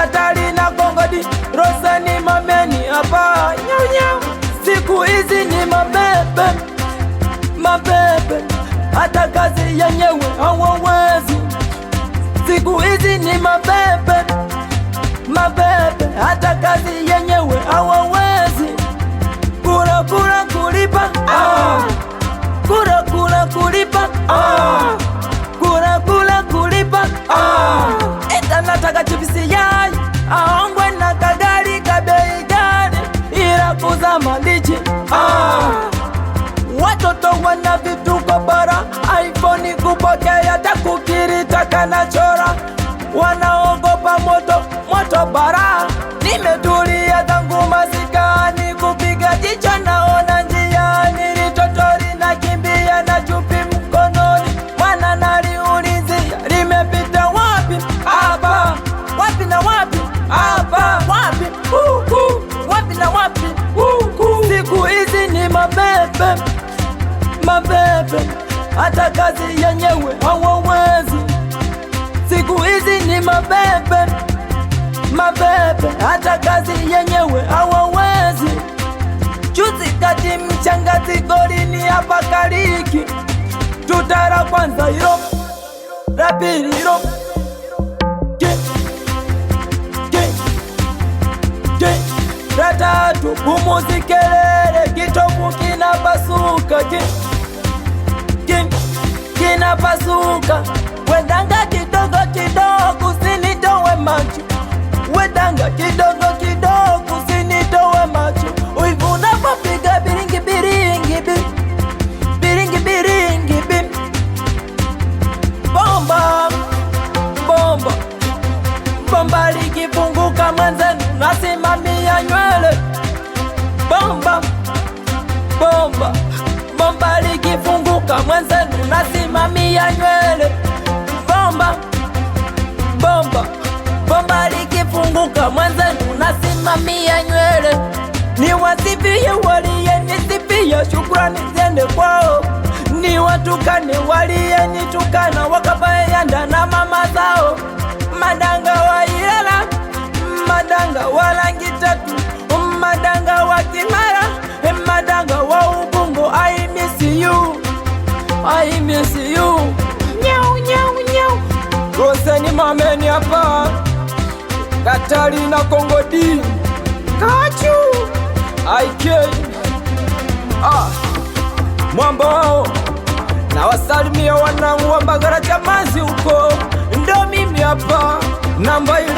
Katari na Kongodi, Rosani mameni hapa nyau. Siku hizi ni mabebe, mabebe, hata kazi yenyewe hawawezi. Siku hizi ni mabebe, mabebe, hata kazi yenyewe hawawezi. Kura kura kulipa, kura kura kulipa, kura kura kulipa. Ita nataka chipsi yai aongwe na kagari kabei gani, ila kuzama ndichi. Watoto wana vituko bara, iPhone kupokea takukiri takana chora. Wanaogopa moto, moto bara. Nimetulia tangu masikani, kupiga jicho naona njiani. Litotori na kimbia na chupi mkononi, mwana naliulizia limepita wapi? Hapa. Wapi na wapi? Hapa. Wapi? Huku. Wapi na wapi? Huku. Siku hizi ni mabebe, mabebe, hata kazi yenyewe hawawezi. Siku hizi ni mabebe, mabebe, hata kazi yenyewe hawawezi. Juzi kati mchangati golini hapa Kariki, tutara kwanza hilo, la pili hilo, la tatu pumuzi kelele, kitovu kinapasuka, kinapasuka. Wedanga kidogo kidogo usinitowe macho, wedanga kidogo kidogo usinitowe macho. Uivu unapopiga biringi biringi biringi biringi bim, bomba bomba bomba likifunguka mwenzenu nasimamia nywele. Bomba bomba bomba likifunguka mwenzenu nasimamia nywele. Bomba bomba bomba likifunguka mwenzenu nasimamia nywele. Ni wasifie waliyenisifia, shukrani ziende kwao. Ni watukane waliyenitukana, wakabayanda na mama zao. Madanga wa Ilala, madanga wa rangi tatu, madanga wa Kimara, madanga wa Ubungo. I miss you, I miss you. Nyau nyau nyau. Rosani mameni hapa, Katari na Kongodi, Kachu IK. Mwamba wao na wasalimia wanangu wa Mbagala Chamazi huko. Ndo mimi hapa namba ile.